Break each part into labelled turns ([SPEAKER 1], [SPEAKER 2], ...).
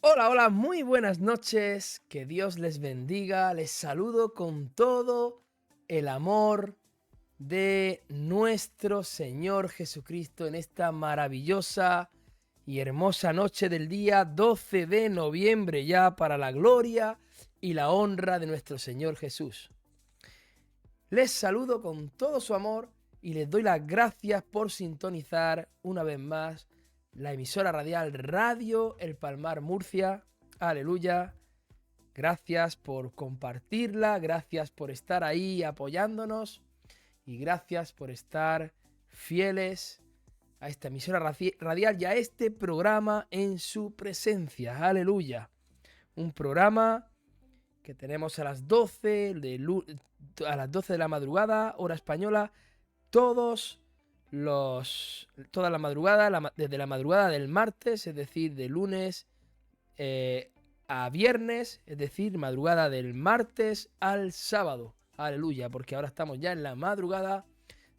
[SPEAKER 1] Hola, hola, muy buenas noches, que Dios les bendiga, les saludo con todo el amor de nuestro Señor Jesucristo en esta maravillosa y hermosa noche del día 12 de noviembre, ya para la gloria y la honra de nuestro Señor Jesús. Les saludo con todo su amor y les doy las gracias por sintonizar una vez más la emisora radial Radio El Palmar Murcia. Aleluya. Gracias por compartirla, gracias por estar ahí apoyándonos y gracias por estar fieles a esta emisora radial y a este programa en su presencia. Aleluya. Un programa que tenemos a las 12 de la madrugada, hora española, toda la madrugada, desde la madrugada del martes, es decir, de lunes a viernes, es decir, madrugada del martes al sábado. Aleluya, porque ahora estamos ya en la madrugada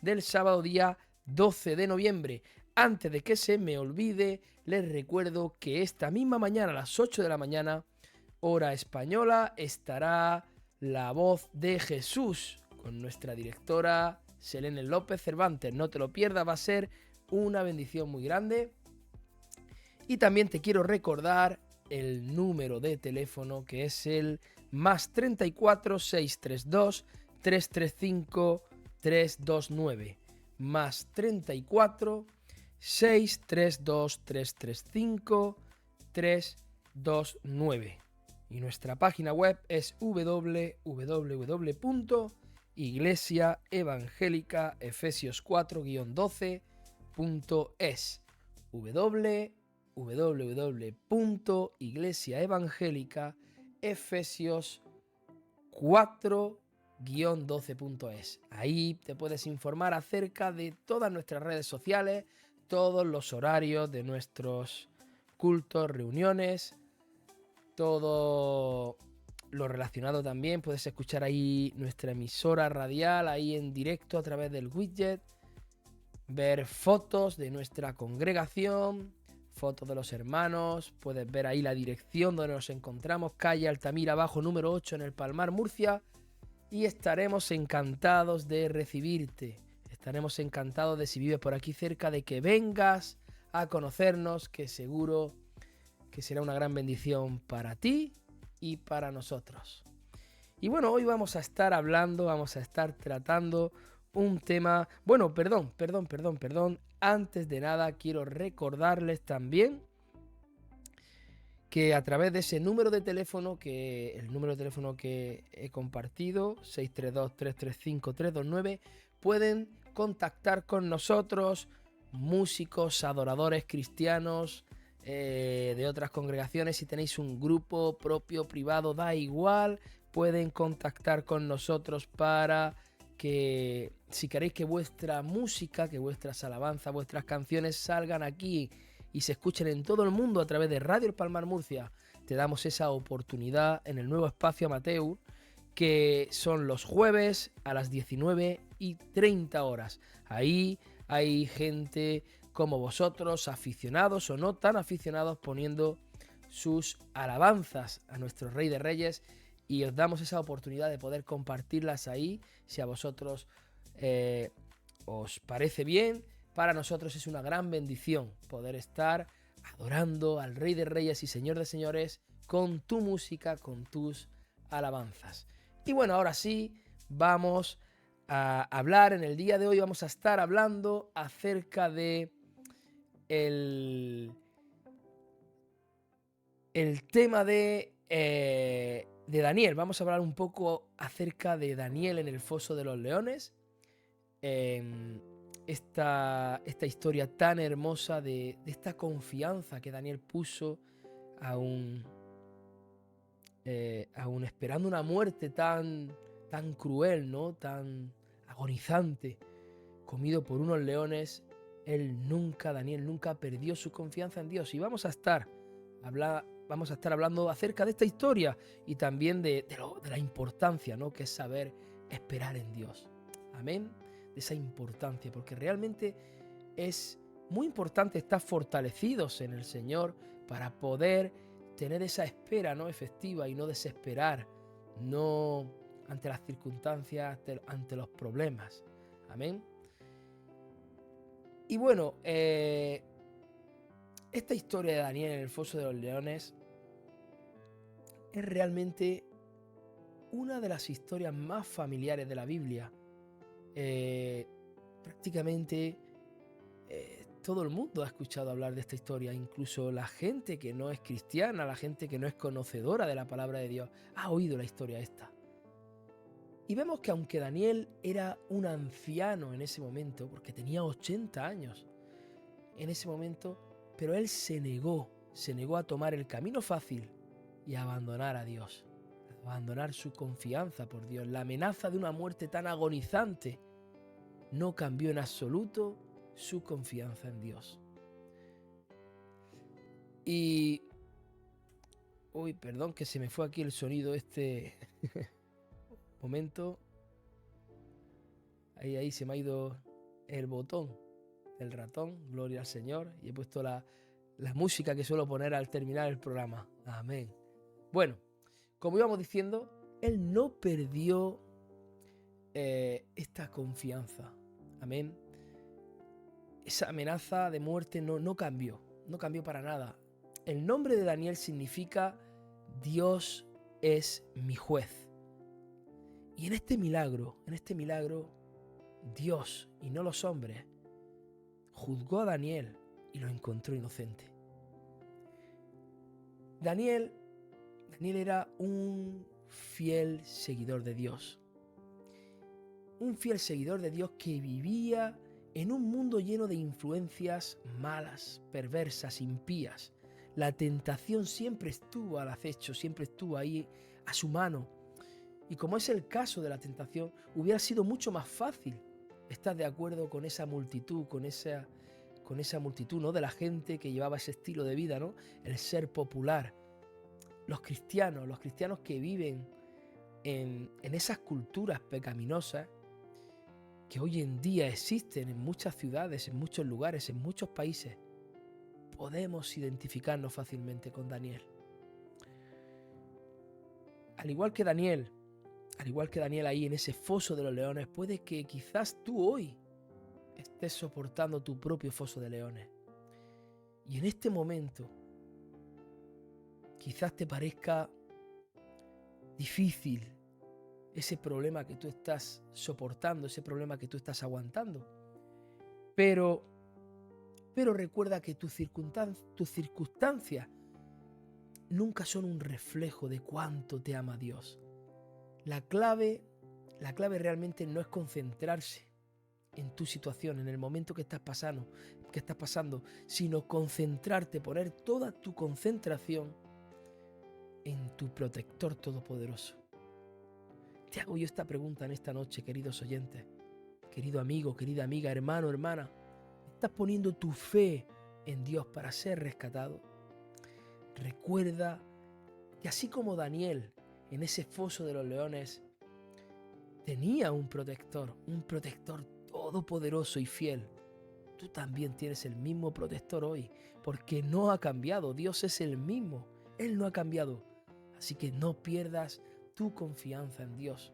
[SPEAKER 1] del sábado día 12 de noviembre. Antes de que se me olvide, les recuerdo que esta misma mañana a las 8 de la mañana, hora española, estará La Voz de Jesús con nuestra directora Selene López Cervantes. No te lo pierdas, va a ser una bendición muy grande. Y también te quiero recordar el número de teléfono, que es el más 34 632 335 329. Más 34 632 335 329. Y nuestra página web es www.iglesiaevangelicaefesios4-12.es. www.iglesiaevangelicaefesios4-12.es. Ahí te puedes informar acerca de todas nuestras redes sociales, todos los horarios de nuestros cultos, reuniones, todo lo relacionado también. Puedes escuchar ahí nuestra emisora radial, ahí en directo a través del widget, ver fotos de nuestra congregación, fotos de los hermanos, puedes ver ahí la dirección donde nos encontramos, calle Altamira Abajo número 8 en el Palmar, Murcia, y estaremos encantados de recibirte. Estaremos encantados de, si vives por aquí cerca, de que vengas a conocernos, que seguro que será una gran bendición para ti y para nosotros. Y bueno, hoy vamos a estar tratando un tema... Bueno, perdón. Antes de nada, quiero recordarles también que a través de ese número de teléfono, el número de teléfono que he compartido, 632-335-329, pueden contactar con nosotros, músicos, adoradores cristianos, de otras congregaciones. Si tenéis un grupo propio, privado, da igual, pueden contactar con nosotros para que, si queréis que vuestra música, que vuestras alabanzas, vuestras canciones salgan aquí y se escuchen en todo el mundo a través de Radio El Palmar Murcia, te damos esa oportunidad en el nuevo espacio amateur, que son los jueves a las 19:30 horas. Ahí hay gente como vosotros, aficionados o no tan aficionados, poniendo sus alabanzas a nuestro Rey de Reyes, y os damos esa oportunidad de poder compartirlas ahí, si a vosotros os parece bien. Para nosotros es una gran bendición poder estar adorando al Rey de Reyes y Señor de Señores con tu música, con tus alabanzas. Y bueno, ahora sí, vamos a hablar en el día de hoy, vamos a estar hablando acerca de el tema de Daniel. Vamos a hablar un poco acerca de Daniel en el foso de los leones. Esta historia tan hermosa de esta confianza que Daniel puso aún esperando una muerte tan cruel, ¿no? Tan agonizante, comido por unos leones. Daniel nunca perdió su confianza en Dios. Y vamos a estar hablando acerca de esta historia y también de la importancia, ¿no?, que es saber esperar en Dios. Amén. De esa importancia, porque realmente es muy importante estar fortalecidos en el Señor para poder tener esa espera, ¿no?, efectiva, y no desesperar, no ante las circunstancias, ante los problemas. Amén. Y bueno, esta historia de Daniel en el foso de los leones es realmente una de las historias más familiares de la Biblia. Prácticamente todo el mundo ha escuchado hablar de esta historia, incluso la gente que no es cristiana, la gente que no es conocedora de la palabra de Dios, ha oído la historia esta. Y vemos que aunque Daniel era un anciano en ese momento, porque tenía 80 años en ese momento, pero él se negó a tomar el camino fácil y a abandonar a Dios, a abandonar su confianza por Dios. La amenaza de una muerte tan agonizante no cambió en absoluto su confianza en Dios. Y... uy, perdón que se me fue aquí el sonido este momento. Ahí se me ha ido el botón del ratón, gloria al Señor, y he puesto la música que suelo poner al terminar el programa. Amén. Bueno, como íbamos diciendo, él no perdió esta confianza. Amén. Esa amenaza de muerte no cambió para nada. El nombre de Daniel significa Dios es mi juez. Y en este milagro, Dios y no los hombres juzgó a Daniel y lo encontró inocente. Daniel era un fiel seguidor de Dios. Un fiel seguidor de Dios que vivía en un mundo lleno de influencias malas, perversas, impías. La tentación siempre estuvo al acecho, siempre estuvo ahí a su mano. Y como es el caso de la tentación, hubiera sido mucho más fácil estar de acuerdo con esa multitud, con esa multitud, ¿no?, de la gente que llevaba ese estilo de vida, ¿no?, el ser popular. Los cristianos que viven en esas culturas pecaminosas que hoy en día existen en muchas ciudades, en muchos lugares, en muchos países, podemos identificarnos fácilmente con Daniel. Al igual que Daniel ahí en ese foso de los leones, puede que quizás tú hoy estés soportando tu propio foso de leones. Y en este momento quizás te parezca difícil ese problema que tú estás soportando, ese problema que tú estás aguantando. Pero recuerda que tus circunstancias nunca son un reflejo de cuánto te ama Dios. La clave realmente no es concentrarse en tu situación, en el momento que estás pasando, sino concentrarte, poner toda tu concentración en tu protector todopoderoso. Te hago yo esta pregunta en esta noche, queridos oyentes, querido amigo, querida amiga, hermano, hermana. ¿Estás poniendo tu fe en Dios para ser rescatado? Recuerda que así como Daniel en ese foso de los leones tenía un protector todopoderoso y fiel, tú también tienes el mismo protector hoy, porque no ha cambiado. Dios es el mismo, Él no ha cambiado. Así que no pierdas tu confianza en Dios.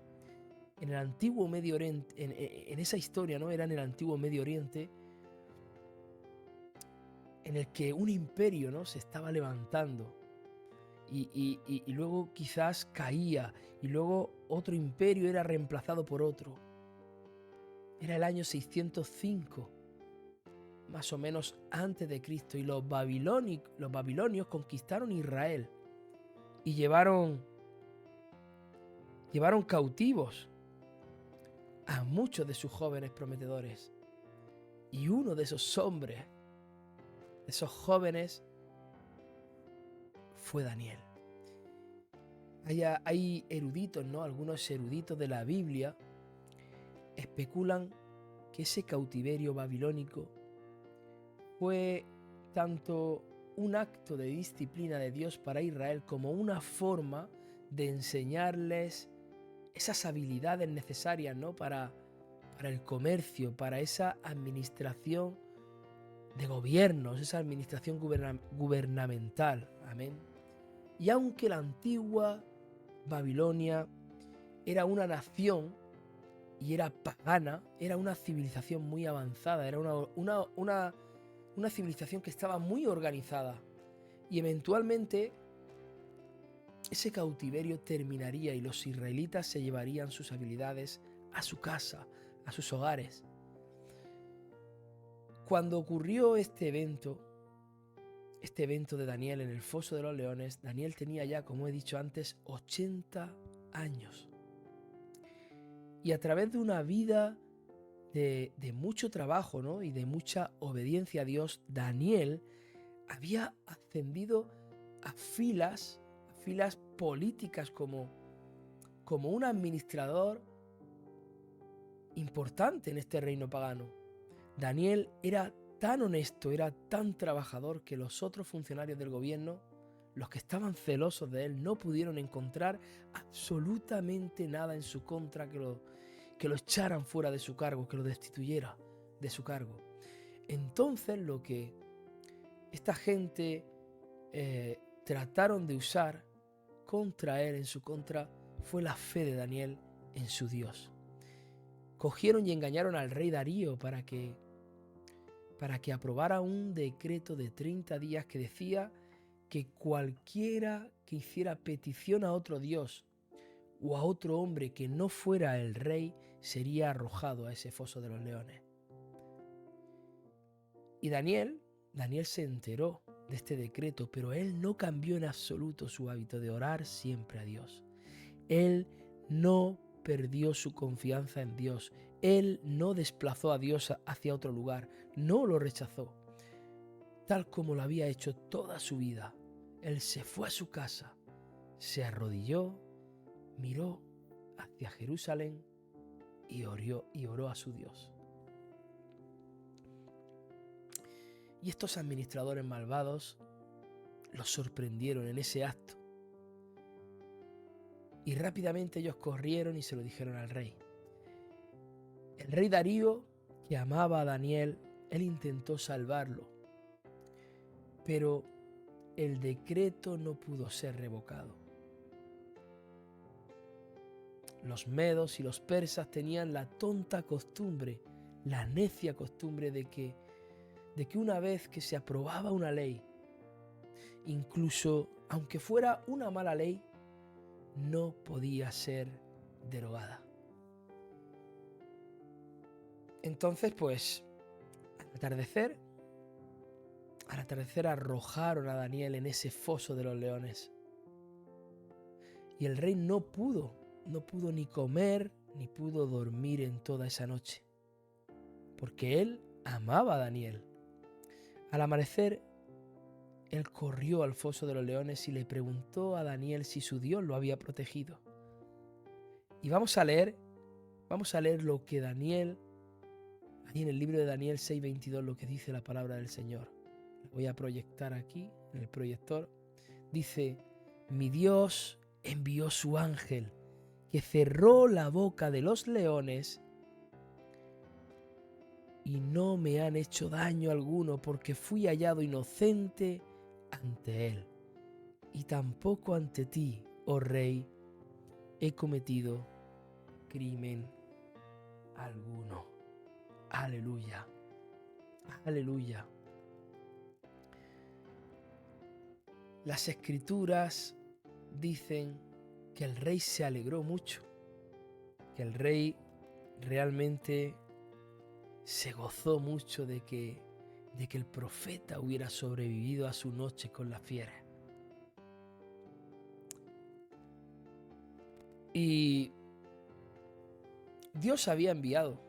[SPEAKER 1] En el antiguo Medio Oriente, en esa historia, ¿no?, era en el antiguo Medio Oriente, en el que un imperio, ¿no?, se estaba levantando y luego quizás caía, y luego otro imperio era reemplazado por otro. Era el año 605, más o menos antes de Cristo, y los babilonios conquistaron Israel y llevaron cautivos a muchos de sus jóvenes prometedores. Y uno de esos hombres, de esos jóvenes, fue Daniel. Hay eruditos, ¿no? Algunos eruditos de la Biblia especulan que ese cautiverio babilónico fue tanto un acto de disciplina de Dios para Israel como una forma de enseñarles esas habilidades necesarias, ¿no?, para para el comercio, para esa administración de gobiernos, esa administración gubernamental. Amén. Y aunque la antigua Babilonia era una nación y era pagana, era una civilización muy avanzada, era una civilización que estaba muy organizada. Y eventualmente ese cautiverio terminaría y los israelitas se llevarían sus habilidades a su casa, a sus hogares. Cuando ocurrió este evento de Daniel en el foso de los leones, Daniel tenía ya, como he dicho antes, 80 años. Y a través de una vida de mucho trabajo, ¿no?, y de mucha obediencia a Dios, Daniel había ascendido a filas políticas como un administrador importante en este reino pagano. Daniel era tan honesto, era tan trabajador que los otros funcionarios del gobierno, los que estaban celosos de él, no pudieron encontrar absolutamente nada en su contra que lo echaran fuera de su cargo, que lo destituyera de su cargo. Entonces lo que esta gente trataron de usar contra él, en su contra, fue la fe de Daniel en su Dios. Cogieron y engañaron al rey Darío para que aprobara un decreto de 30 días que decía que cualquiera que hiciera petición a otro Dios o a otro hombre que no fuera el rey sería arrojado a ese foso de los leones. Y Daniel se enteró de este decreto, pero él no cambió en absoluto su hábito de orar siempre a Dios. Él no perdió su confianza en Dios. Él no desplazó a Dios hacia otro lugar, no lo rechazó, tal como lo había hecho toda su vida. Él se fue a su casa, se arrodilló, miró hacia Jerusalén y oró a su Dios. Y estos administradores malvados los sorprendieron en ese acto. Y rápidamente ellos corrieron y se lo dijeron al rey. El rey Darío, que amaba a Daniel, él intentó salvarlo, pero el decreto no pudo ser revocado. Los medos y los persas tenían la tonta costumbre, la necia costumbre de que una vez que se aprobaba una ley, incluso aunque fuera una mala ley, no podía ser derogada. Entonces, pues, al atardecer arrojaron a Daniel en ese foso de los leones. Y el rey no pudo ni comer ni pudo dormir en toda esa noche, porque él amaba a Daniel. Al amanecer, él corrió al foso de los leones y le preguntó a Daniel si su Dios lo había protegido. Y vamos a leer lo que Daniel, ahí en el libro de Daniel 6:22, lo que dice la palabra del Señor. Lo voy a proyectar aquí en el proyector. Dice: mi Dios envió su ángel, que cerró la boca de los leones y no me han hecho daño alguno, porque fui hallado inocente ante él. Y tampoco ante ti, oh rey, he cometido crimen alguno. Aleluya. Aleluya. Las escrituras dicen que el rey se alegró mucho, que el rey realmente se gozó mucho de que el profeta hubiera sobrevivido a su noche con las fieras. Y Dios había enviado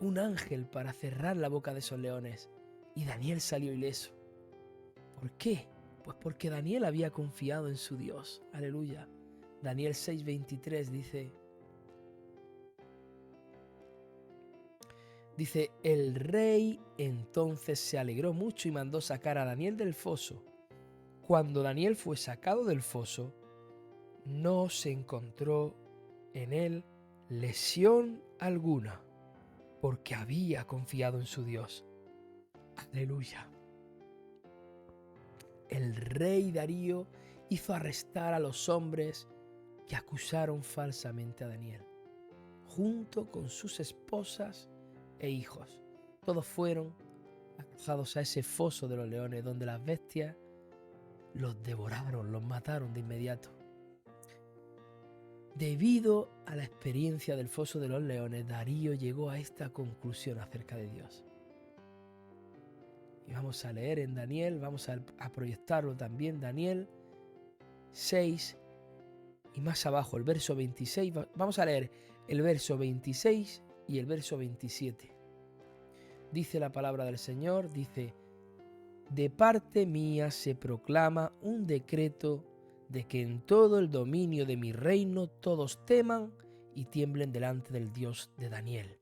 [SPEAKER 1] un ángel para cerrar la boca de esos leones, y Daniel salió ileso. ¿Por qué? Pues porque Daniel había confiado en su Dios. Aleluya. Daniel 6:23 dice: el rey entonces se alegró mucho y mandó sacar a Daniel del foso. Cuando Daniel fue sacado del foso, no se encontró en él lesión alguna, porque había confiado en su Dios. Aleluya. El rey Darío hizo arrestar a los hombres que acusaron falsamente a Daniel, junto con sus esposas e hijos. Todos fueron arrojados a ese foso de los leones, donde las bestias los devoraron, los mataron de inmediato. Debido a la experiencia del foso de los leones, Darío llegó a esta conclusión acerca de Dios. Y vamos a leer en Daniel, vamos a proyectarlo también, Daniel 6 y más abajo el verso 26. Vamos a leer el verso 26 y el verso 27. Dice la palabra del Señor, dice: de parte mía se proclama un decreto de que en todo el dominio de mi reino todos teman y tiemblen delante del Dios de Daniel,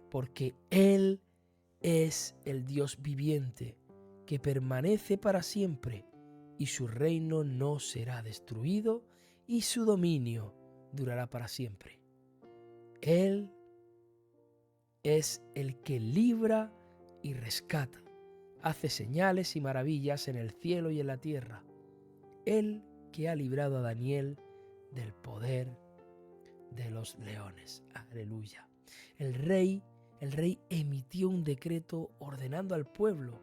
[SPEAKER 1] porque Él es el Dios viviente, que permanece para siempre, y su reino no será destruido, y su dominio durará para siempre. Él es el que libra y rescata, hace señales y maravillas en el cielo y en la tierra. Él que ha librado a Daniel del poder de los leones. Aleluya. El rey emitió un decreto ordenando al pueblo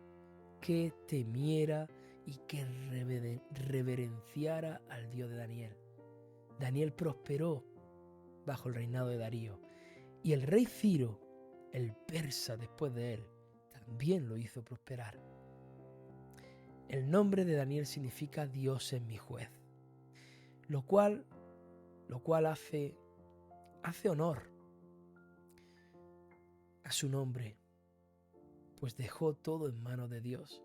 [SPEAKER 1] que temiera y que reverenciara al Dios de Daniel. Daniel prosperó bajo el reinado de Darío, y el rey Ciro, el persa después de él, también lo hizo prosperar. El nombre de Daniel significa Dios es mi juez, lo cual hace honor a su nombre, pues dejó todo en manos de Dios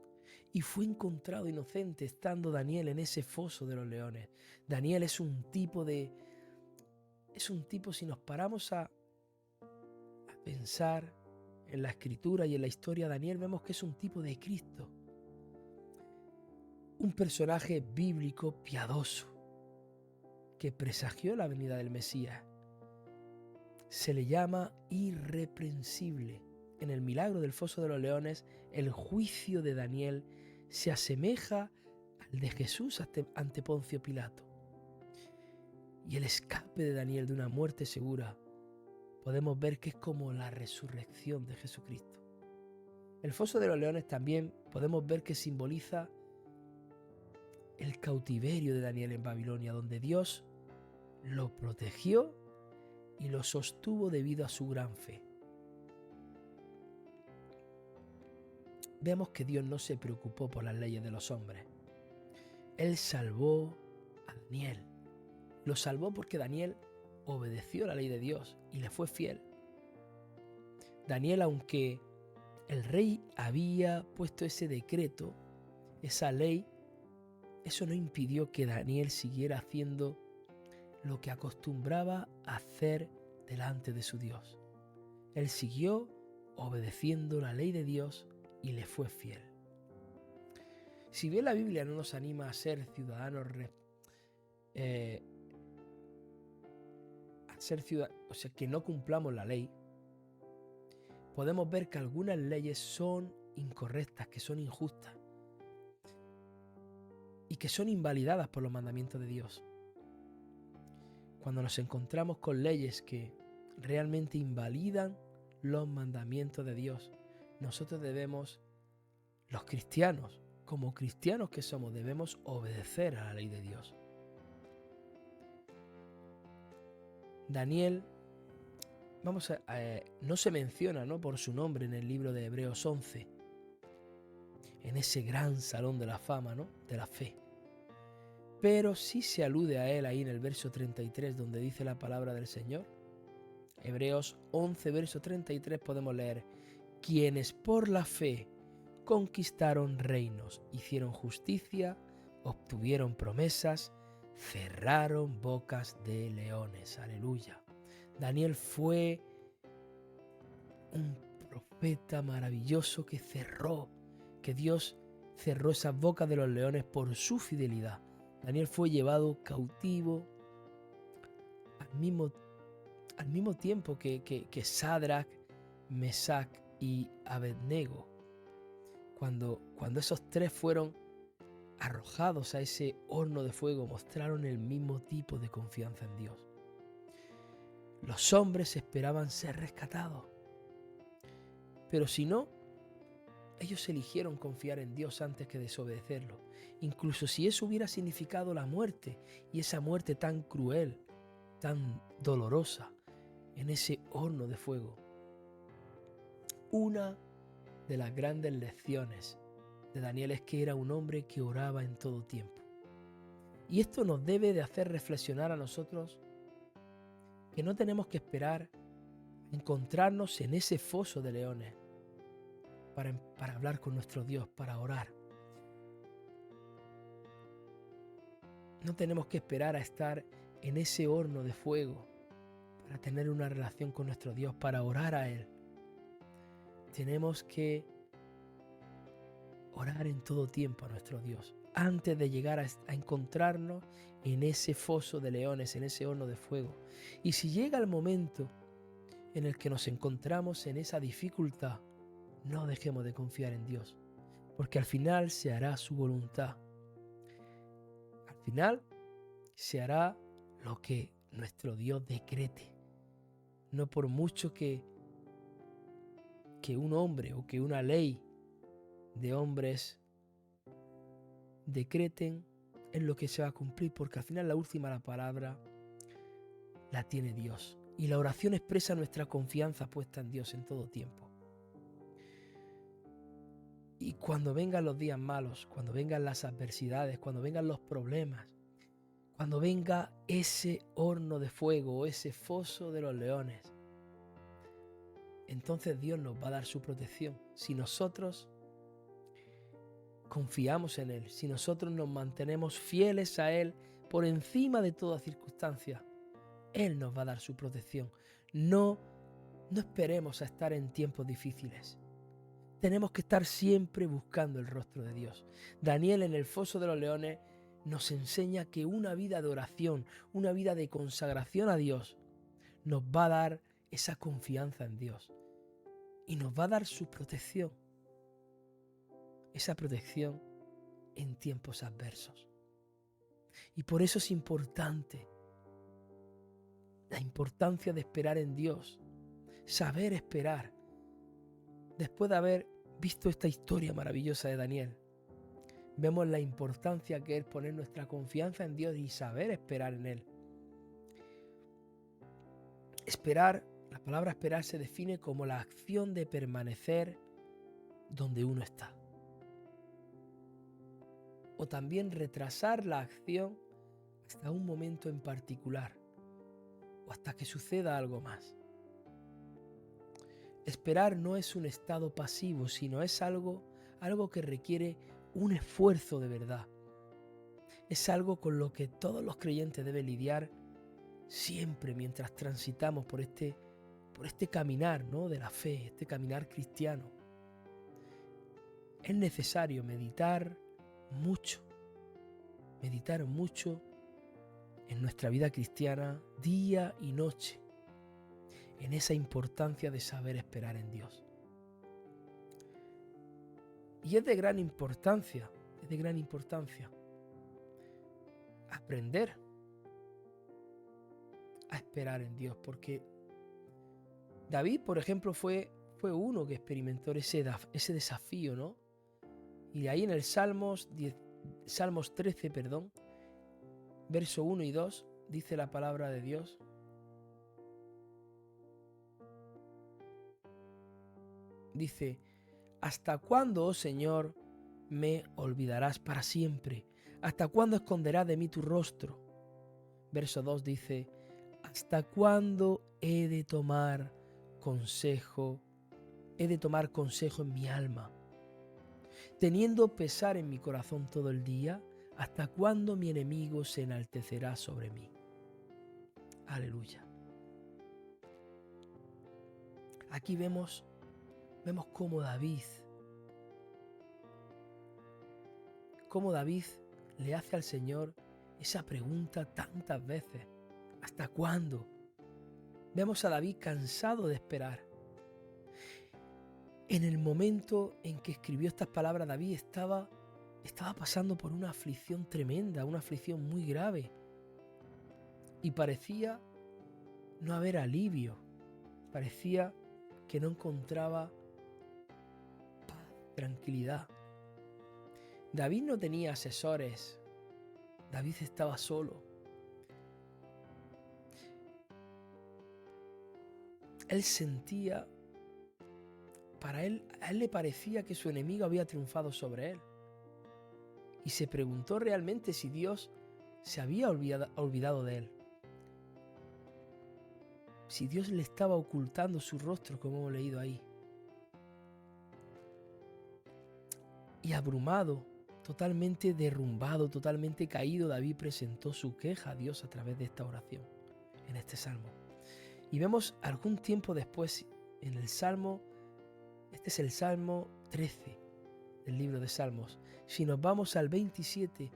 [SPEAKER 1] y fue encontrado inocente estando Daniel en ese foso de los leones. Daniel es un tipo, si nos paramos a pensar en la escritura y en la historia de Daniel, vemos que es un tipo de Cristo, un personaje bíblico piadoso que presagió la venida del Mesías. Se le llama irreprensible. En el milagro del foso de los leones, el juicio de Daniel se asemeja al de Jesús ante Poncio Pilato. Y el escape de Daniel de una muerte segura, podemos ver que es como la resurrección de Jesucristo. El foso de los leones también podemos ver que simboliza el cautiverio de Daniel en Babilonia, donde Dios lo protegió y lo sostuvo debido a su gran fe. Vemos que Dios no se preocupó por las leyes de los hombres. Él salvó a Daniel. Lo salvó porque Daniel obedeció la ley de Dios y le fue fiel. Daniel, aunque el rey había puesto ese decreto, esa ley, eso no impidió que Daniel siguiera haciendo lo que acostumbraba a hacer delante de su Dios. Él siguió obedeciendo la ley de Dios y le fue fiel. Si bien la Biblia no nos anima a ser ciudadanos, que no cumplamos la ley, podemos ver que algunas leyes son incorrectas, que son injustas y que son invalidadas por los mandamientos de Dios. Cuando nos encontramos con leyes que realmente invalidan los mandamientos de Dios, nosotros debemos, los cristianos, como cristianos que somos, debemos obedecer a la ley de Dios. Daniel, no se menciona, ¿no?, por su nombre en el libro de Hebreos 11, en ese gran salón de la fama, ¿no?, de la fe. Pero sí se alude a él ahí en el verso 33, donde dice la palabra del Señor. Hebreos 11, verso 33, podemos leer: quienes por la fe conquistaron reinos, hicieron justicia, obtuvieron promesas, cerraron bocas de leones. Aleluya. Daniel fue un profeta maravilloso que Dios cerró esas bocas de los leones por su fidelidad. Daniel fue llevado cautivo al mismo tiempo que Sadrach, Mesach y Abednego, cuando esos tres fueron arrojados a ese horno de fuego, mostraron el mismo tipo de confianza en Dios. Los hombres esperaban ser rescatados, pero si no, ellos eligieron confiar en Dios antes que desobedecerlo, incluso si eso hubiera significado la muerte, y esa muerte tan cruel, tan dolorosa, en ese horno de fuego. Una de las grandes lecciones de Daniel es que era un hombre que oraba en todo tiempo. Y esto nos debe de hacer reflexionar a nosotros que no tenemos que esperar a encontrarnos en ese foso de leones para hablar con nuestro Dios, para orar. No tenemos que esperar a estar en ese horno de fuego para tener una relación con nuestro Dios, para orar a Él. Tenemos que orar en todo tiempo a nuestro Dios, antes de llegar a encontrarnos en ese foso de leones, en ese horno de fuego. Y si llega el momento en el que nos encontramos en esa dificultad, no dejemos de confiar en Dios, porque al final se hará su voluntad. Al final se hará lo que nuestro Dios decrete. No por mucho que un hombre o que una ley de hombres decreten, es lo que se va a cumplir, porque al final la última palabra la tiene Dios. Y la oración expresa nuestra confianza puesta en Dios en todo tiempo. Y cuando vengan los días malos, cuando vengan las adversidades, cuando vengan los problemas, cuando venga ese horno de fuego o ese foso de los leones, entonces Dios nos va a dar su protección. Si nosotros confiamos en Él, si nosotros nos mantenemos fieles a Él por encima de toda circunstancia, Él nos va a dar su protección. No esperemos a estar en tiempos difíciles. Tenemos que estar siempre buscando el rostro de Dios. Daniel en el foso de los leones nos enseña que una vida de oración, una vida de consagración a Dios, nos va a dar esa confianza en Dios y nos va a dar su protección. Esa protección en tiempos adversos. Y por eso es importante la importancia de esperar en Dios, saber esperar. Después de haber visto esta historia maravillosa de Daniel, vemos la importancia que es poner nuestra confianza en Dios y saber esperar en Él. Esperar, la palabra esperar se define como la acción de permanecer donde uno está. O también retrasar la acción hasta un momento en particular o hasta que suceda algo más. Esperar no es un estado pasivo, sino es algo que requiere un esfuerzo de verdad. Es algo con lo que todos los creyentes deben lidiar siempre mientras transitamos por este caminar, ¿no?, de la fe, este caminar cristiano. Es necesario meditar mucho en nuestra vida cristiana, día y noche, en esa importancia de saber esperar en Dios. Y es de gran importancia aprender a esperar en Dios, porque David, por ejemplo, fue uno que experimentó ese desafío, ¿no? Y ahí en el Salmos 13, verso 1 y 2, dice la palabra de Dios: dice, ¿hasta cuándo, oh Señor, me olvidarás para siempre? ¿Hasta cuándo esconderás de mí tu rostro? Verso 2 dice, ¿hasta cuándo he de tomar consejo en mi alma? Teniendo pesar en mi corazón todo el día, ¿hasta cuándo mi enemigo se enaltecerá sobre mí? Aleluya. Aquí vemos cómo David le hace al Señor esa pregunta tantas veces: ¿hasta cuándo? Vemos a David cansado de esperar. En el momento en que escribió estas palabras, David estaba pasando por una aflicción tremenda, una aflicción muy grave. Y parecía no haber alivio. Parecía que no encontraba paz, tranquilidad. David no tenía asesores. David estaba solo. Él sentía, a él le parecía que su enemigo había triunfado sobre él. Y se preguntó realmente si Dios se había olvidado de él. Si Dios le estaba ocultando su rostro, como hemos leído ahí. Y abrumado, totalmente derrumbado, totalmente caído, David presentó su queja a Dios a través de esta oración, en este salmo. Y vemos algún tiempo después en el salmo, este es el salmo 13 del libro de Salmos. Si nos vamos al 27,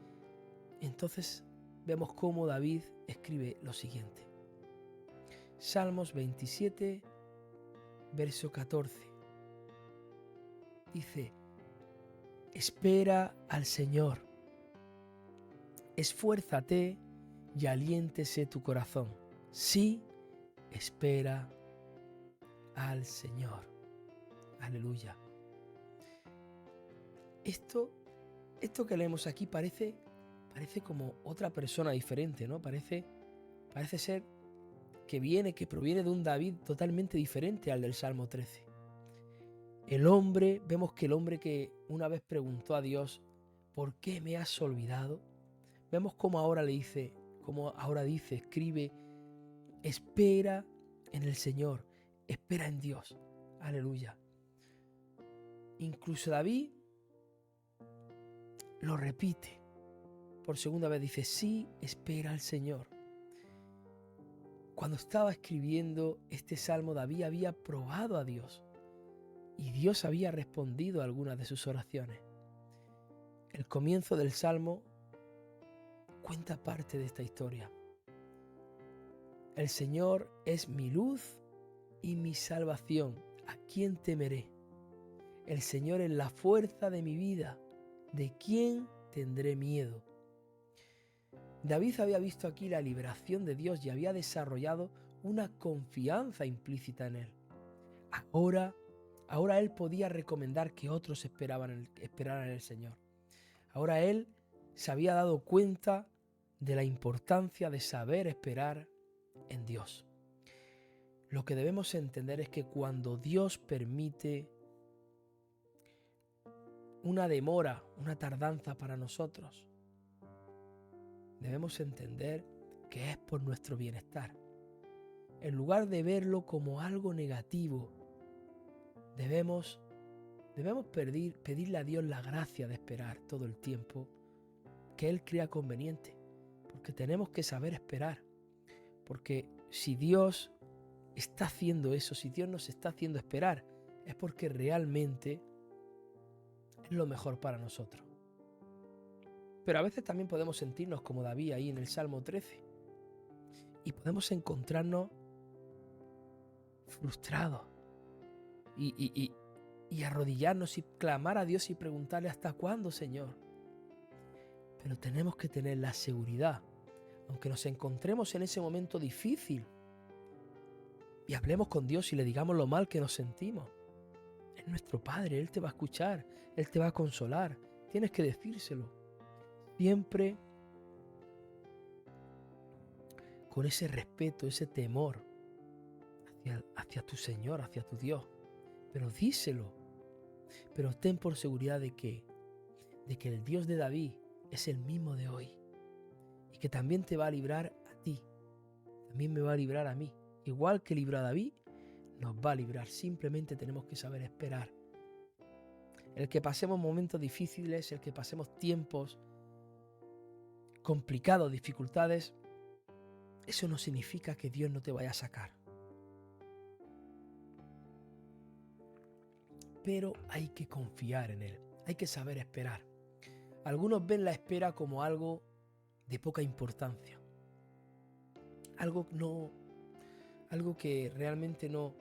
[SPEAKER 1] entonces vemos cómo David escribe lo siguiente. Salmos 27, verso 14. Dice: espera al Señor, esfuérzate y aliéntese tu corazón. Sí, espera al Señor. Aleluya. Esto que leemos aquí parece como otra persona diferente, ¿no? Parece ser que proviene de un David totalmente diferente al del Salmo 13. Vemos que el hombre que una vez preguntó a Dios, ¿por qué me has olvidado? Vemos cómo ahora dice, escribe, espera en el Señor, espera en Dios. Aleluya. Incluso David lo repite. Por segunda vez dice, sí, espera al Señor. Cuando estaba escribiendo este salmo, David había probado a Dios y Dios había respondido a algunas de sus oraciones. El comienzo del salmo cuenta parte de esta historia. El Señor es mi luz y mi salvación. ¿A quién temeré? El Señor es la fuerza de mi vida. ¿De quién tendré miedo? David había visto aquí la liberación de Dios y había desarrollado una confianza implícita en él. Ahora él podía recomendar que otros esperaran en el Señor. Ahora él se había dado cuenta de la importancia de saber esperar en Dios. Lo que debemos entender es que cuando Dios permite una demora, una tardanza para nosotros, debemos entender que es por nuestro bienestar. En lugar de verlo como algo negativo, debemos pedirle a Dios la gracia de esperar todo el tiempo que Él crea conveniente, porque tenemos que saber esperar. Porque si Dios está haciendo eso, si Dios nos está haciendo esperar, es porque realmente es lo mejor para nosotros. Pero a veces también podemos sentirnos como David ahí en el Salmo 13 y podemos encontrarnos frustrados y arrodillarnos y clamar a Dios y preguntarle ¿hasta cuándo, Señor? Pero tenemos que tener la seguridad, aunque nos encontremos en ese momento difícil y hablemos con Dios y le digamos lo mal que nos sentimos. Es nuestro Padre, Él te va a escuchar, Él te va a consolar, tienes que decírselo. Siempre con ese respeto, ese temor hacia tu Señor, hacia tu Dios. Pero díselo. Pero ten por seguridad de que el Dios de David es el mismo de hoy. Y que también te va a librar a ti. También me va a librar a mí. Igual que libró a David, nos va a librar. Simplemente tenemos que saber esperar. El que pasemos momentos difíciles, el que pasemos tiempos complicados, dificultades, eso no significa que Dios no te vaya a sacar. Pero hay que confiar en Él, hay que saber esperar. Algunos ven la espera como algo de poca importancia, algo algo que realmente no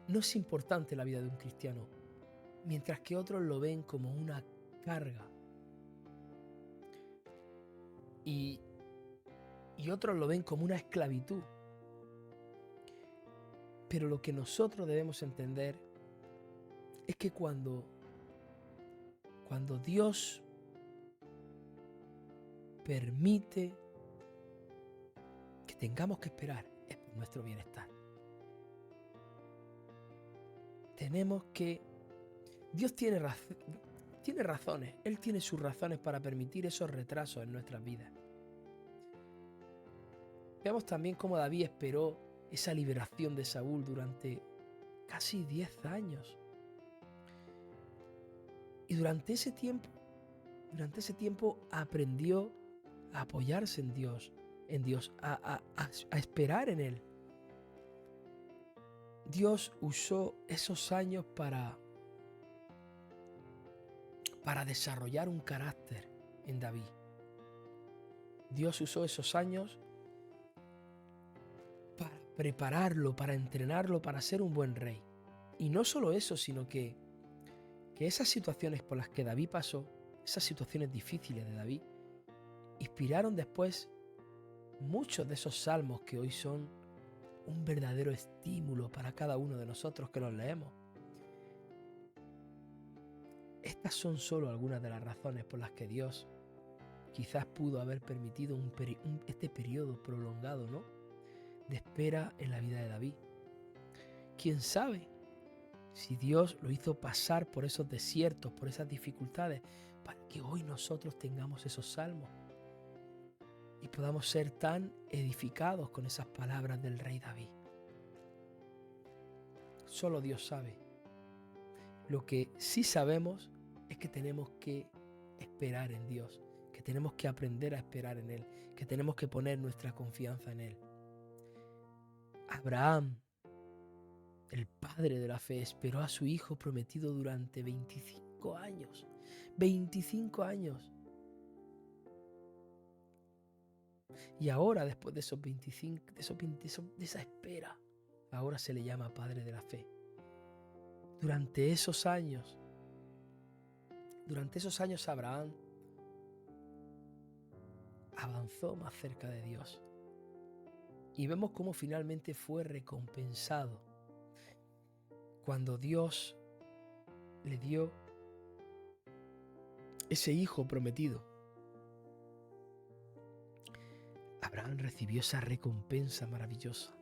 [SPEAKER 1] es importante en la vida de un cristiano, mientras que otros lo ven como una carga y otros lo ven como una esclavitud. Pero lo que nosotros debemos entender es que cuando Dios permite que tengamos que esperar, es por nuestro bienestar. Dios tiene razones, Él tiene sus razones para permitir esos retrasos en nuestras vidas. Veamos también cómo David esperó esa liberación de Saúl durante casi 10 años. Y durante ese tiempo aprendió a apoyarse en Dios, a esperar en Él. Dios usó esos años para desarrollar un carácter en David. Dios usó esos años para prepararlo, para entrenarlo, para ser un buen rey. Y no solo eso, sino que esas situaciones por las que David pasó, esas situaciones difíciles de David, inspiraron después muchos de esos salmos que hoy son un verdadero estímulo para cada uno de nosotros que los leemos. Estas son solo algunas de las razones por las que Dios quizás pudo haber permitido este periodo prolongado, ¿no?, de espera en la vida de David. ¿Quién sabe si Dios lo hizo pasar por esos desiertos, por esas dificultades, para que hoy nosotros tengamos esos salmos y podamos ser tan edificados con esas palabras del rey David? Solo Dios sabe. Lo que sí sabemos es que tenemos que esperar en Dios, que tenemos que aprender a esperar en Él, que tenemos que poner nuestra confianza en Él. Abraham, el padre de la fe, esperó a su hijo prometido durante 25 años. 25 años. Y ahora, después de esos 25, de esa espera, ahora se le llama padre de la fe. Durante esos años Abraham avanzó más cerca de Dios. Y vemos cómo finalmente fue recompensado cuando Dios le dio ese hijo prometido. Abraham recibió esa recompensa maravillosa.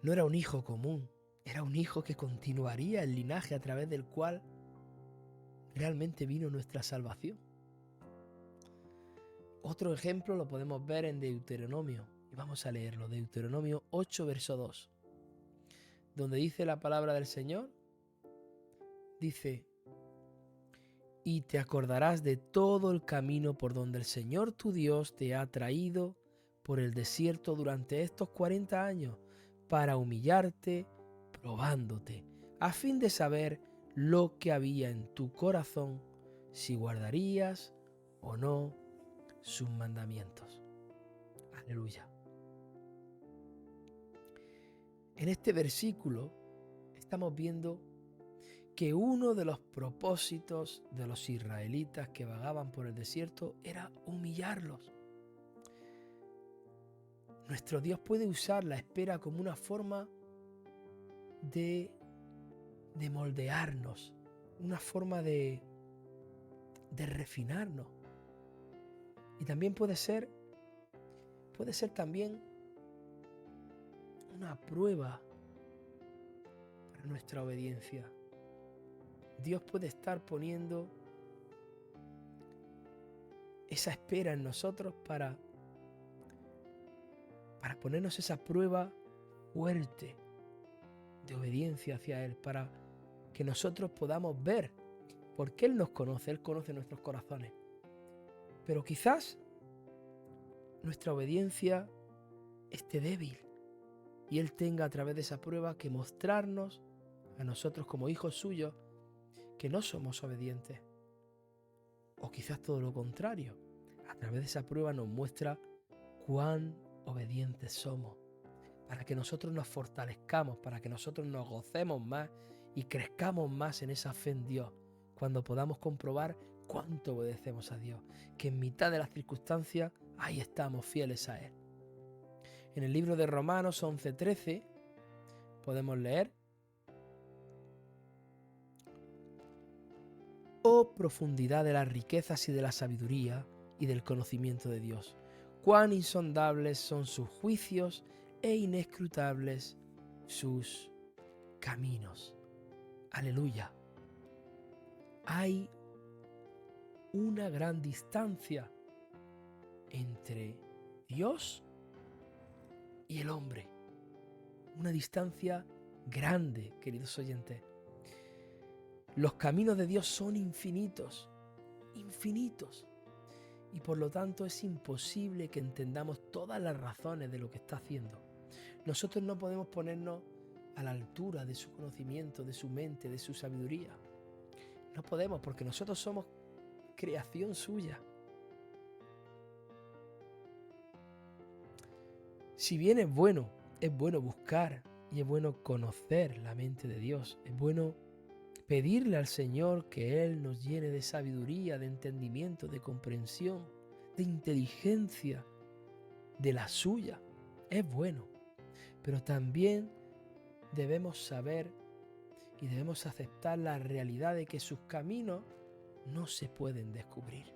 [SPEAKER 1] No era un hijo común, era un hijo que continuaría el linaje a través del cual realmente vino nuestra salvación. Otro ejemplo lo podemos ver en Deuteronomio, y vamos a leerlo, Deuteronomio 8, verso 2, donde dice la palabra del Señor, dice: y te acordarás de todo el camino por donde el Señor tu Dios te ha traído por el desierto durante estos 40 años, para humillarte, probándote, a fin de saber lo que había en tu corazón, si guardarías o no sus mandamientos. Aleluya. En este versículo estamos viendo que uno de los propósitos de los israelitas que vagaban por el desierto era humillarlos. Nuestro Dios puede usar la espera como una forma de moldearnos, una forma de refinarnos. Y también puede ser también una prueba para nuestra obediencia. Dios puede estar poniendo esa espera en nosotros para ponernos esa prueba fuerte de obediencia hacia Él, para que nosotros podamos ver, porque Él nos conoce, Él conoce nuestros corazones. Pero quizás nuestra obediencia esté débil y Él tenga a través de esa prueba que mostrarnos a nosotros como hijos suyos que no somos obedientes. O quizás todo lo contrario, a través de esa prueba nos muestra cuán obedientes somos, para que nosotros nos fortalezcamos, para que nosotros nos gocemos más y crezcamos más en esa fe en Dios, cuando podamos comprobar cuánto obedecemos a Dios, que en mitad de las circunstancias, ahí estamos fieles a Él. En el libro de Romanos 11:13 podemos leer: oh profundidad de las riquezas y de la sabiduría y del conocimiento de Dios, cuán insondables son sus juicios e inescrutables sus caminos. Aleluya. Hay una gran distancia entre Dios y el hombre. Una distancia grande, queridos oyentes. Los caminos de Dios son infinitos, infinitos. Y por lo tanto es imposible que entendamos todas las razones de lo que está haciendo. Nosotros no podemos ponernos a la altura de su conocimiento, de su mente, de su sabiduría. No podemos, porque nosotros somos creación suya. Si bien es bueno buscar y es bueno conocer la mente de Dios, es bueno pedirle al Señor que Él nos llene de sabiduría, de entendimiento, de comprensión, de inteligencia, de la suya. Es bueno, pero también debemos saber y debemos aceptar la realidad de que sus caminos no se pueden descubrir.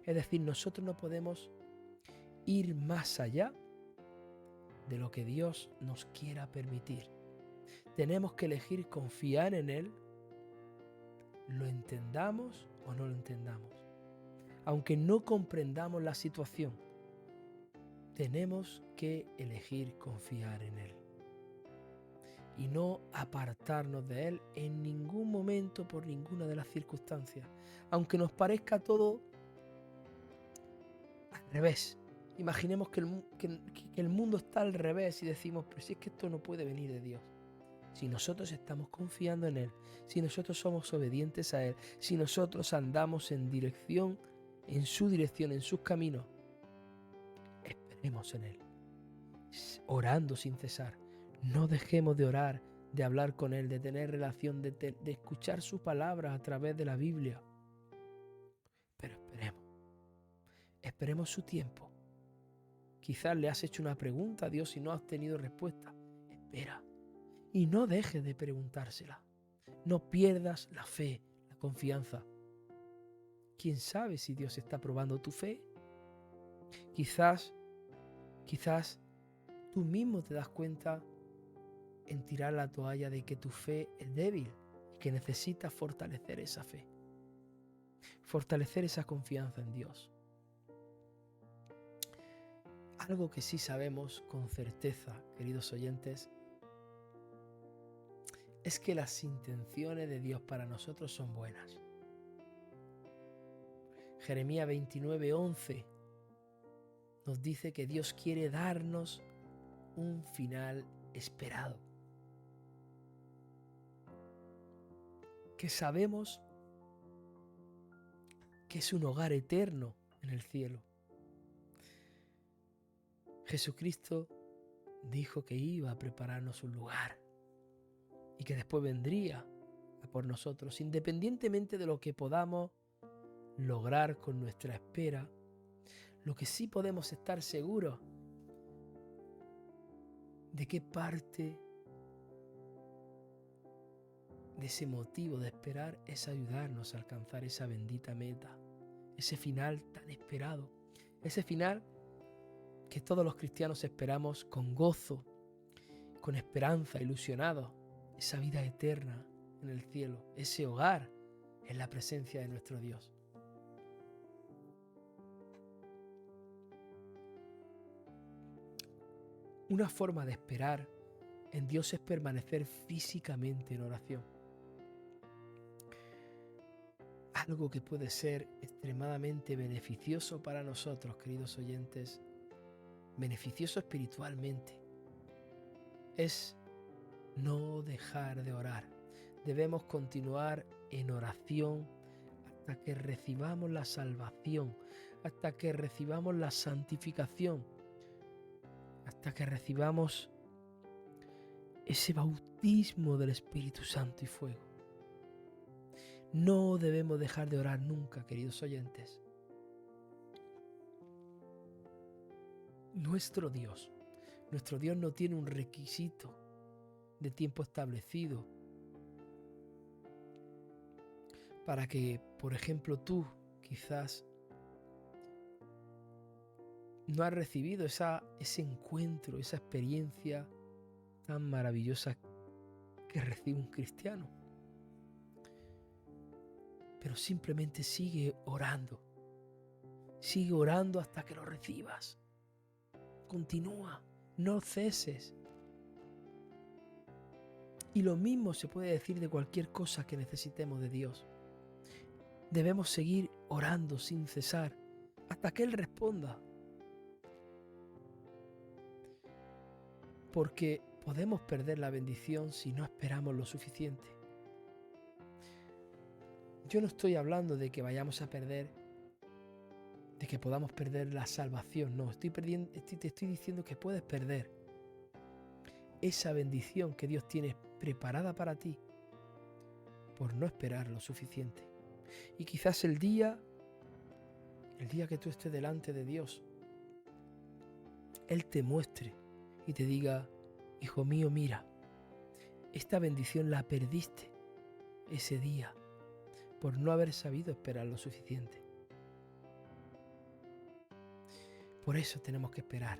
[SPEAKER 1] Es decir, nosotros no podemos ir más allá de lo que Dios nos quiera permitir. Tenemos que elegir confiar en Él, lo entendamos o no lo entendamos. Aunque no comprendamos la situación, tenemos que elegir confiar en Él y no apartarnos de Él en ningún momento por ninguna de las circunstancias, aunque nos parezca todo al revés. Imaginemos que el mundo está al revés y decimos, pero si es que esto no puede venir de Dios. Si nosotros estamos confiando en Él, si nosotros somos obedientes a Él, si nosotros andamos en su dirección, en sus caminos, esperemos en Él, orando sin cesar. No dejemos de orar, de hablar con Él, de tener relación, de escuchar su palabra a través de la Biblia. Pero esperemos su tiempo. Quizás le has hecho una pregunta a Dios y no has tenido respuesta. Espera. Y no dejes de preguntársela. No pierdas la fe, la confianza. ¿Quién sabe si Dios está probando tu fe? Quizás tú mismo te das cuenta en tirar la toalla de que tu fe es débil y que necesitas fortalecer esa fe. Fortalecer esa confianza en Dios. Algo que sí sabemos con certeza, queridos oyentes, es que las intenciones de Dios para nosotros son buenas. Jeremías 29:11 nos dice que Dios quiere darnos un final esperado. Que sabemos que es un hogar eterno en el cielo. Jesucristo dijo que iba a prepararnos un lugar y que después vendría a por nosotros, independientemente de lo que podamos lograr con nuestra espera. Lo que sí podemos estar seguros de qué parte de ese motivo de esperar es ayudarnos a alcanzar esa bendita meta, ese final tan esperado, ese final que todos los cristianos esperamos con gozo, con esperanza, ilusionados, esa vida eterna en el cielo, ese hogar en la presencia de nuestro Dios. Una forma de esperar en Dios es permanecer físicamente en oración. Algo que puede ser extremadamente beneficioso para nosotros, queridos oyentes, beneficioso espiritualmente, es no dejar de orar. Debemos continuar en oración hasta que recibamos la salvación, hasta que recibamos la santificación. hasta que recibamos ese bautismo del Espíritu Santo y fuego. No debemos dejar de orar nunca, queridos oyentes. Nuestro Dios no tiene un requisito de tiempo establecido para que, por ejemplo, tú quizás no has recibido ese encuentro, esa experiencia tan maravillosa que recibe un cristiano. Pero simplemente sigue orando hasta que lo recibas. Continúa, no ceses. Y lo mismo se puede decir de cualquier cosa que necesitemos de Dios. Debemos seguir orando sin cesar hasta que Él responda. Porque podemos perder la bendición si no esperamos lo suficiente. Yo no estoy hablando de que vayamos a perder, de que podamos perder la salvación. No, te estoy diciendo que puedes perder esa bendición que Dios tiene preparada para ti por no esperar lo suficiente. Y quizás el día que tú estés delante de Dios, Él te muestre y te diga: hijo mío, mira, esta bendición la perdiste ese día por no haber sabido esperar lo suficiente. Por eso tenemos que esperar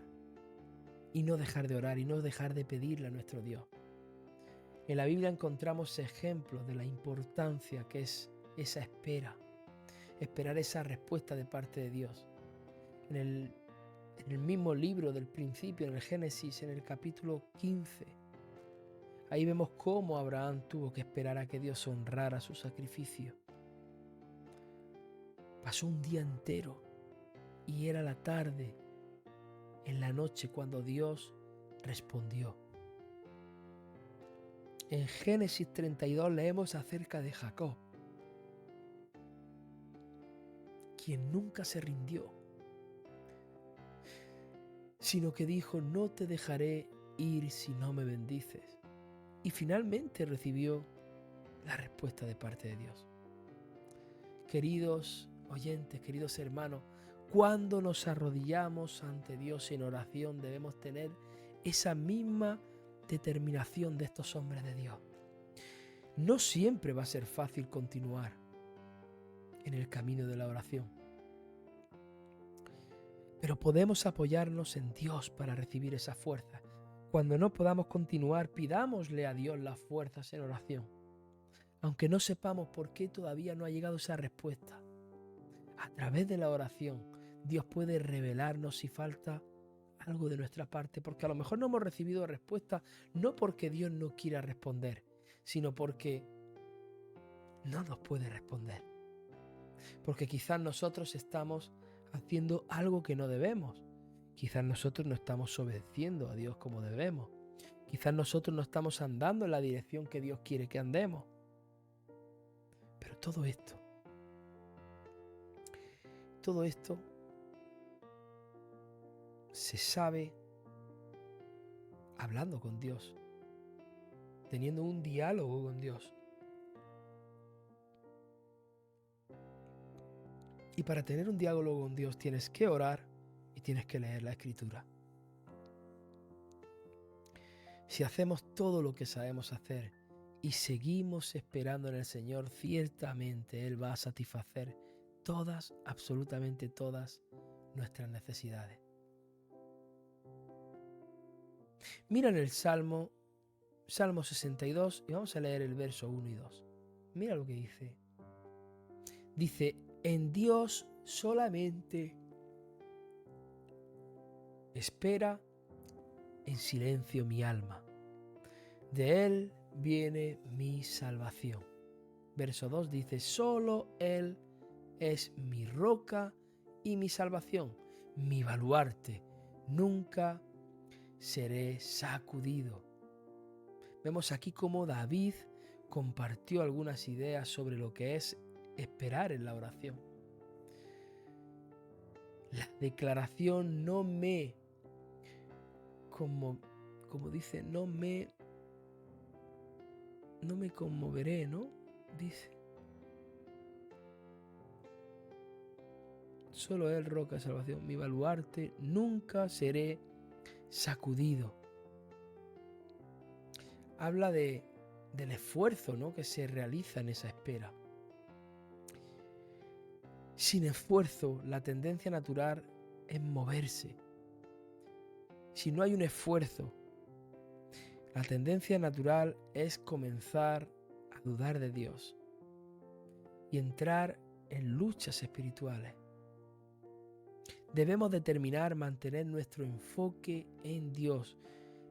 [SPEAKER 1] y no dejar de orar y no dejar de pedirle a nuestro Dios. En la Biblia encontramos ejemplos de la importancia que es esa espera, esperar esa respuesta de parte de Dios. En el mismo libro del principio, en el Génesis, en el capítulo 15, ahí vemos cómo Abraham tuvo que esperar a que Dios honrara su sacrificio. Pasó un día entero y era la tarde, en la noche, cuando Dios respondió. En Génesis 32 leemos acerca de Jacob, quien nunca se rindió, sino que dijo: no te dejaré ir si no me bendices. Y finalmente recibió la respuesta de parte de Dios. Queridos oyentes, queridos hermanos, cuando nos arrodillamos ante Dios en oración debemos tener esa misma determinación de estos hombres de Dios. No siempre va a ser fácil continuar en el camino de la oración, pero podemos apoyarnos en Dios para recibir esa fuerza. Cuando no podamos continuar, pidámosle a Dios las fuerzas en oración, aunque no sepamos por qué todavía no ha llegado esa respuesta. A través de la oración, Dios puede revelarnos si falta algo de nuestra parte, porque a lo mejor no hemos recibido respuesta, no porque Dios no quiera responder, sino porque no nos puede responder. Porque quizás nosotros estamos haciendo algo que no debemos. Quizás nosotros no estamos obedeciendo a Dios como debemos. Quizás nosotros no estamos andando en la dirección que Dios quiere que andemos. Pero todo esto se sabe hablando con Dios, teniendo un diálogo con Dios. Y para tener un diálogo con Dios tienes que orar y tienes que leer la Escritura. Si hacemos todo lo que sabemos hacer y seguimos esperando en el Señor, ciertamente Él va a satisfacer todas, absolutamente todas nuestras necesidades. Mira en el Salmo 62 y vamos a leer el verso 1 y 2. Mira lo que dice. Dice: en Dios solamente espera en silencio mi alma. De Él viene mi salvación. Verso 2 dice: solo Él es mi roca y mi salvación, mi baluarte. Nunca seré sacudido. Vemos aquí cómo David compartió algunas ideas sobre lo que es esperar en la oración. La declaración no me como dice, no me conmoveré, ¿no? Dice. Solo Él, roca de salvación, mi baluarte, nunca seré sacudido. Habla del esfuerzo, ¿no?, que se realiza en esa espera. Sin esfuerzo, la tendencia natural es moverse. Si no hay un esfuerzo, la tendencia natural es comenzar a dudar de Dios y entrar en luchas espirituales. Debemos determinar mantener nuestro enfoque en Dios,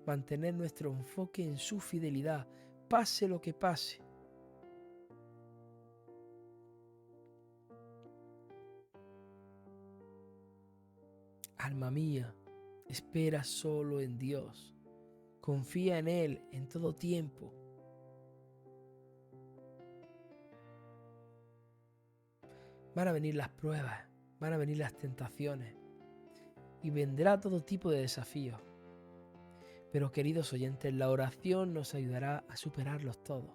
[SPEAKER 1] mantener nuestro enfoque en su fidelidad, pase lo que pase. Alma mía, espera solo en Dios. Confía en Él en todo tiempo. Van a venir las pruebas, van a venir las tentaciones y vendrá todo tipo de desafíos. Pero queridos oyentes, la oración nos ayudará a superarlos todos.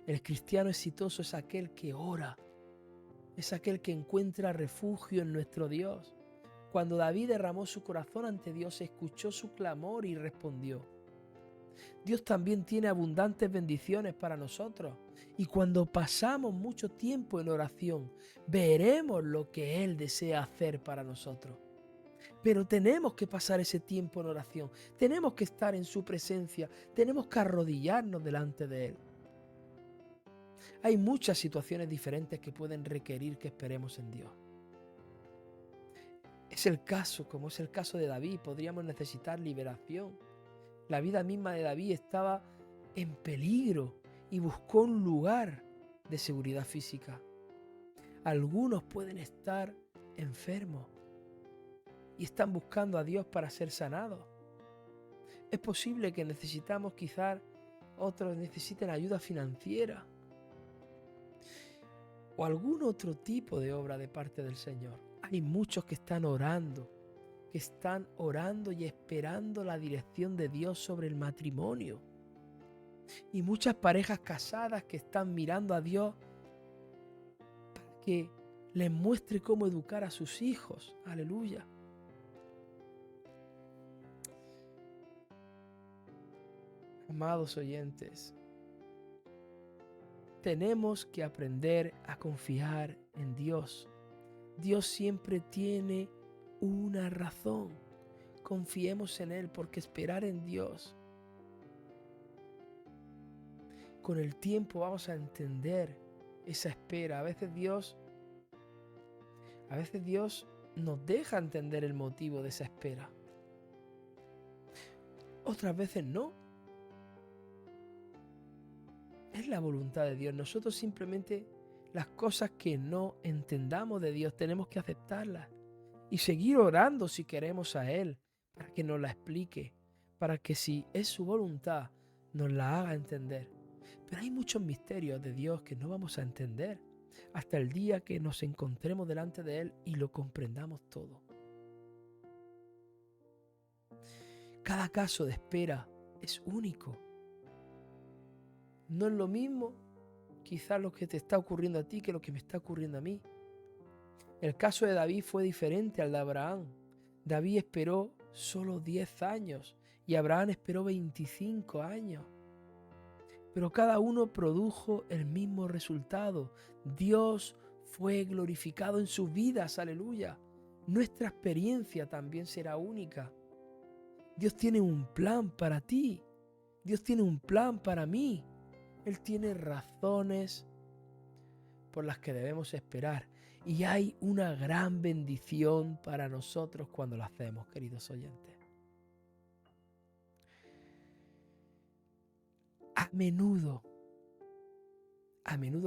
[SPEAKER 1] El cristiano exitoso es aquel que ora, es aquel que encuentra refugio en nuestro Dios. Cuando David derramó su corazón ante Dios, escuchó su clamor y respondió. Dios también tiene abundantes bendiciones para nosotros. Y cuando pasamos mucho tiempo en oración, veremos lo que Él desea hacer para nosotros. Pero tenemos que pasar ese tiempo en oración. Tenemos que estar en su presencia. Tenemos que arrodillarnos delante de Él. Hay muchas situaciones diferentes que pueden requerir que esperemos en Dios. Es el caso, como es el caso de David, podríamos necesitar liberación. La vida misma de David estaba en peligro y buscó un lugar de seguridad física. Algunos pueden estar enfermos y están buscando a Dios para ser sanados. Es posible que necesitamos, quizás otros necesiten ayuda financiera o algún otro tipo de obra de parte del Señor. Hay muchos que están orando y esperando la dirección de Dios sobre el matrimonio. Y muchas parejas casadas que están mirando a Dios para que les muestre cómo educar a sus hijos. Aleluya. Amados oyentes, tenemos que aprender a confiar en Dios. Dios siempre tiene una razón. Confiemos en Él, porque esperar en Dios, con el tiempo vamos a entender esa espera. A veces Dios nos deja entender el motivo de esa espera. Otras veces no. Es la voluntad de Dios. Nosotros simplemente las cosas que no entendamos de Dios tenemos que aceptarlas y seguir orando si queremos a Él para que nos la explique, para que si es su voluntad nos la haga entender. Pero hay muchos misterios de Dios que no vamos a entender hasta el día que nos encontremos delante de Él y lo comprendamos todo. Cada caso de espera es único. No es lo mismo quizás lo que te está ocurriendo a ti que lo que me está ocurriendo a mí. El caso de David fue diferente al de Abraham. David esperó solo 10 años y Abraham esperó 25 años. Pero cada uno produjo el mismo resultado. Dios fue glorificado en sus vidas, aleluya. Nuestra experiencia también será única. Dios tiene un plan para ti. Dios tiene un plan para mí. Él tiene razones por las que debemos esperar. Y hay una gran bendición para nosotros cuando lo hacemos, queridos oyentes. A menudo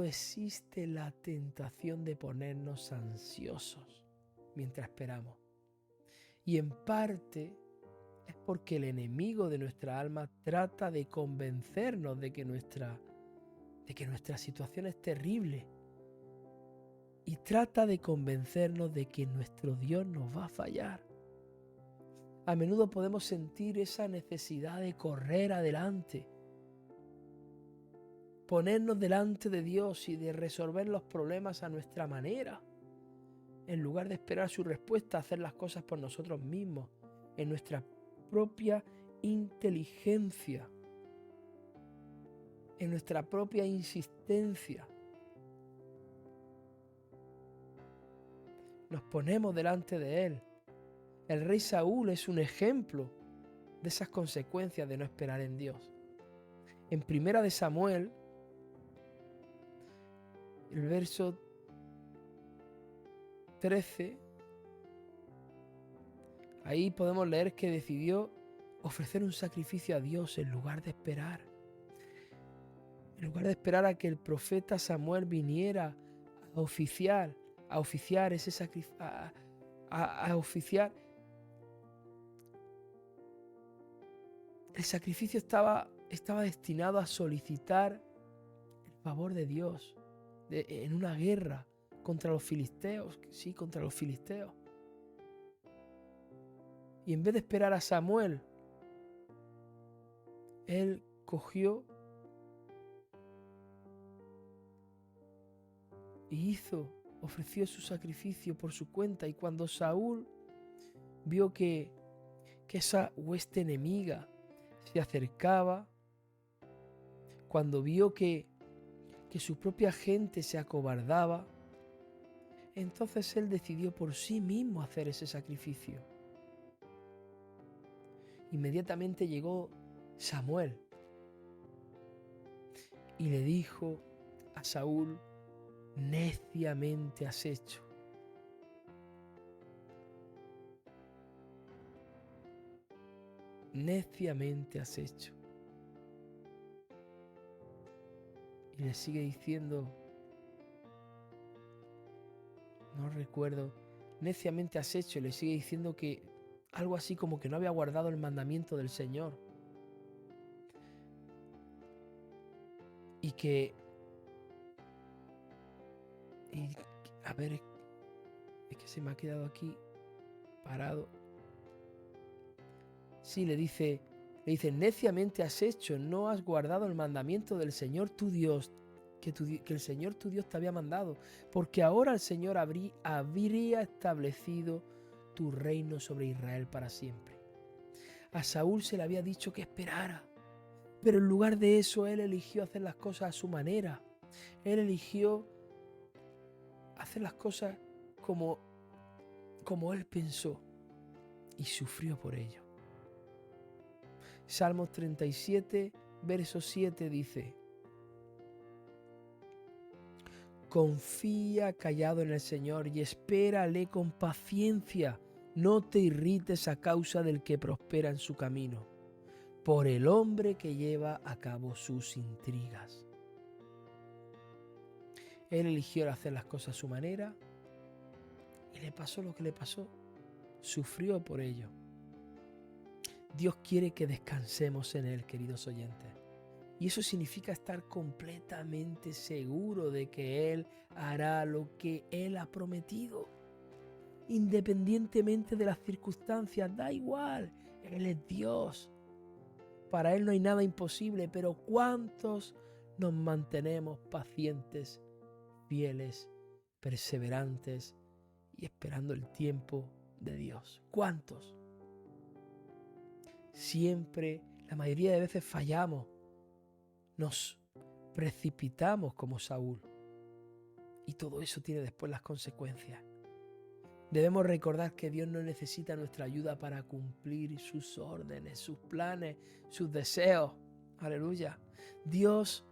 [SPEAKER 1] existe la tentación de ponernos ansiosos mientras esperamos. Y en parte es porque el enemigo de nuestra alma trata de convencernos de que nuestra situación es terrible. Y trata de convencernos de que nuestro Dios nos va a fallar. A menudo podemos sentir esa necesidad de correr adelante, ponernos delante de Dios y de resolver los problemas a nuestra manera, en lugar de esperar su respuesta, hacer las cosas por nosotros mismos, en nuestra propia inteligencia, en nuestra propia insistencia. Nos ponemos delante de Él. El rey Saúl es un ejemplo de esas consecuencias de no esperar en Dios. En Primera de Samuel, el verso 13, ahí podemos leer que decidió ofrecer un sacrificio a Dios en lugar de esperar. En lugar de esperar a que el profeta Samuel viniera a oficiar ese sacrificio, a oficiar. El sacrificio estaba destinado a solicitar el favor de Dios en una guerra contra los filisteos, sí, contra los filisteos. Y en vez de esperar a Samuel, él ofreció su sacrificio por su cuenta. Y cuando Saúl vio que esa hueste enemiga se acercaba, cuando vio que su propia gente se acobardaba, entonces él decidió por sí mismo hacer ese sacrificio. Inmediatamente llegó Samuel y le dijo a Saúl: neciamente has hecho. Neciamente has hecho. Y le sigue diciendo, no recuerdo, neciamente has hecho, y le sigue diciendo que algo así como que no había guardado el mandamiento del Señor. A ver, es que se me ha quedado aquí parado. Sí, le dice, neciamente has hecho, no has guardado el mandamiento del Señor tu Dios, que el Señor tu Dios te había mandado, porque ahora el Señor habría establecido tu reino sobre Israel para siempre. A Saúl se le había dicho que esperara, pero en lugar de eso él eligió hacer las cosas a su manera. Él eligió hacer las cosas como él pensó y sufrió por ello. Salmos 37, verso 7 dice: confía callado en el Señor y espérale con paciencia. No te irrites a causa del que prospera en su camino, por el hombre que lleva a cabo sus intrigas. Él eligió hacer las cosas a su manera y le pasó lo que le pasó. Sufrió por ello. Dios quiere que descansemos en Él, queridos oyentes. Y eso significa estar completamente seguro de que Él hará lo que Él ha prometido. Independientemente de las circunstancias, da igual, Él es Dios. Para Él no hay nada imposible, pero ¿cuántos nos mantenemos pacientes, fieles, perseverantes y esperando el tiempo de Dios? ¿Cuántos? Siempre, la mayoría de veces fallamos, nos precipitamos como Saúl, y todo eso tiene después las consecuencias. Debemos recordar que Dios no necesita nuestra ayuda para cumplir sus órdenes, sus planes, sus deseos. Aleluya. Dios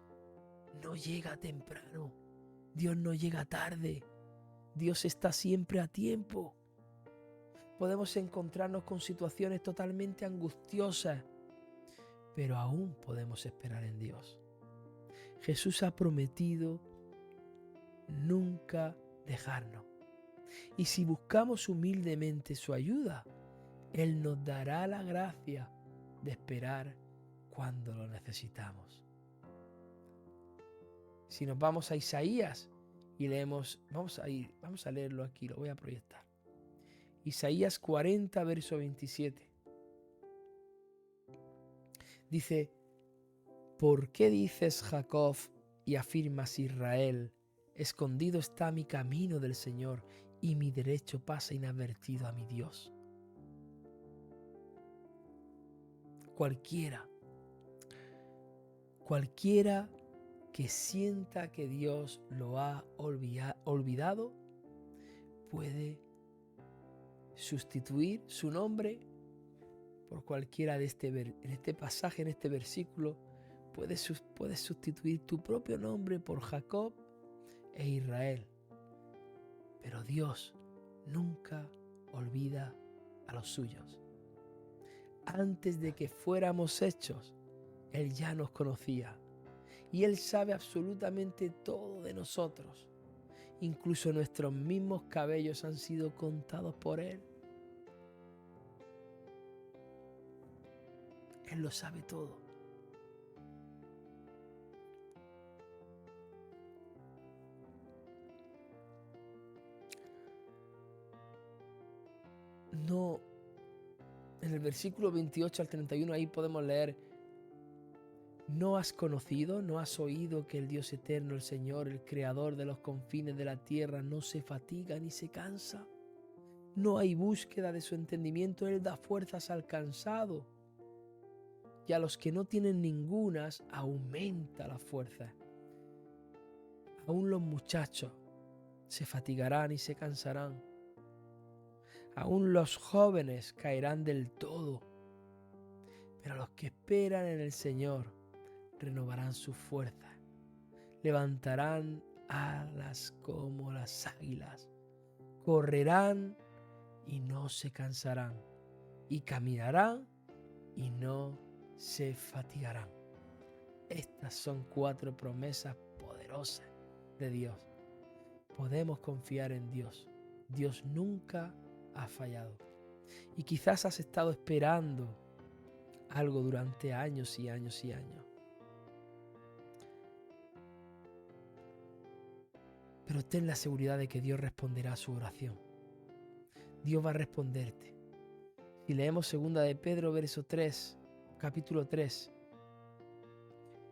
[SPEAKER 1] no llega temprano, Dios no llega tarde, Dios está siempre a tiempo. Podemos encontrarnos con situaciones totalmente angustiosas, pero aún podemos esperar en Dios. Jesús ha prometido nunca dejarnos. Y si buscamos humildemente su ayuda, Él nos dará la gracia de esperar cuando lo necesitamos. Si nos vamos a Isaías y leemos, vamos a leerlo aquí, lo voy a proyectar. Isaías 40, verso 27. Dice, ¿por qué dices Jacob y afirmas Israel? Escondido está mi camino del Señor y mi derecho pasa inadvertido a mi Dios. Cualquiera que sienta que Dios lo ha olvidado puede sustituir su nombre por cualquiera de en este pasaje, en este versículo. Puedes sustituir tu propio nombre por Jacob e Israel. Pero Dios nunca olvida a los suyos. Antes de que fuéramos hechos, Él ya nos conocía. Y Él sabe absolutamente todo de nosotros. Incluso nuestros mismos cabellos han sido contados por Él. Él lo sabe todo. No, en el versículo 28 al 31 ahí podemos leer: ¿no has conocido, no has oído que el Dios eterno, el Señor, el creador de los confines de la tierra, no se fatiga ni se cansa? No hay búsqueda de su entendimiento, Él da fuerzas al cansado y a los que no tienen ningunas aumenta la fuerza. Aún los muchachos se fatigarán y se cansarán. Aún los jóvenes caerán del todo, pero los que esperan en el Señor renovarán sus fuerzas, levantarán alas como las águilas, correrán y no se cansarán, y caminarán y no se fatigarán. Estas son 4 promesas poderosas de Dios. Podemos confiar en Dios. Dios nunca ha fallado. Y quizás has estado esperando algo durante años y años y años. Pero ten la seguridad de que Dios responderá a su oración. Dios va a responderte. Si leemos 2 de Pedro, capítulo 3,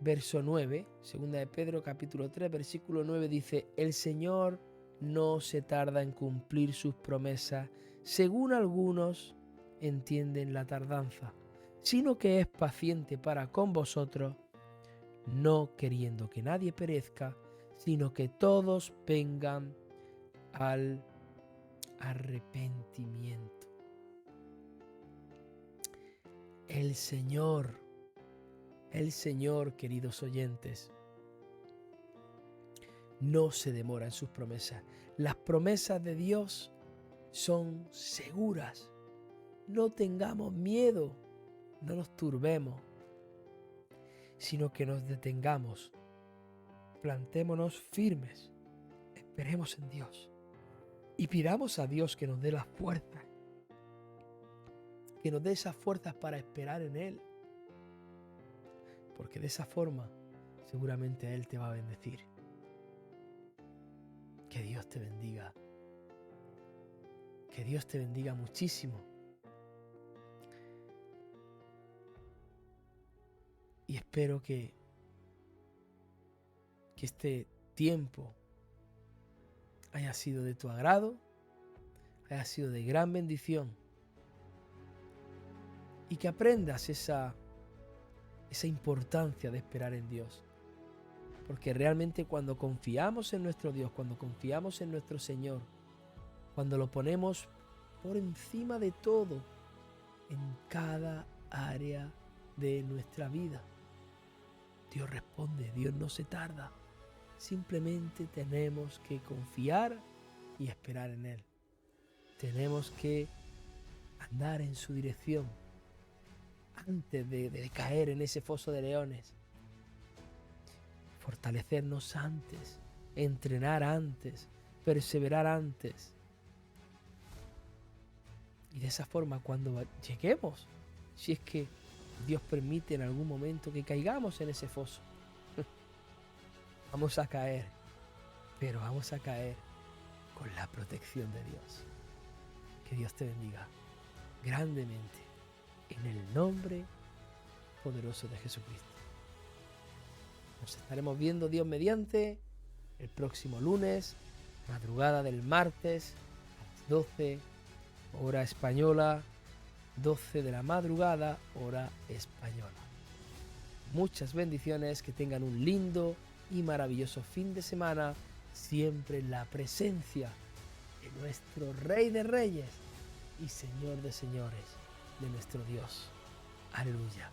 [SPEAKER 1] verso 9, 2 de Pedro, capítulo 3, versículo 9 dice: el Señor no se tarda en cumplir sus promesas, según algunos entienden la tardanza, sino que es paciente para con vosotros, no queriendo que nadie perezca, sino que todos vengan al arrepentimiento. El Señor, queridos oyentes, no se demora en sus promesas. Las promesas de Dios son seguras. No tengamos miedo, no nos turbemos, sino que nos detengamos, plantémonos firmes, esperemos en Dios y pidamos a Dios que nos dé las fuerzas, que nos dé esas fuerzas para esperar en Él, porque de esa forma seguramente Él te va a bendecir. Que Dios te bendiga. Que Dios te bendiga muchísimo. Y espero que este tiempo haya sido de tu agrado, haya sido de gran bendición y que aprendas esa importancia de esperar en Dios. Porque realmente cuando confiamos en nuestro Dios, cuando confiamos en nuestro Señor, cuando lo ponemos por encima de todo en cada área de nuestra vida, Dios responde, Dios no se tarda. Simplemente tenemos que confiar y esperar en Él. Tenemos que andar en su dirección antes de caer en ese foso de leones. Fortalecernos antes, entrenar antes, perseverar antes. Y de esa forma, cuando lleguemos, si es que Dios permite en algún momento que caigamos en ese foso, vamos a caer, pero vamos a caer con la protección de Dios. Que Dios te bendiga grandemente en el nombre poderoso de Jesucristo. Nos estaremos viendo, Dios mediante, el próximo lunes, madrugada del martes, a las 12, hora española, 12 de la madrugada, hora española. Muchas bendiciones, que tengan un lindo y maravilloso fin de semana, siempre en la presencia de nuestro Rey de Reyes y Señor de Señores, de nuestro Dios. Aleluya.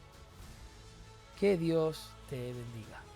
[SPEAKER 1] Que Dios te bendiga.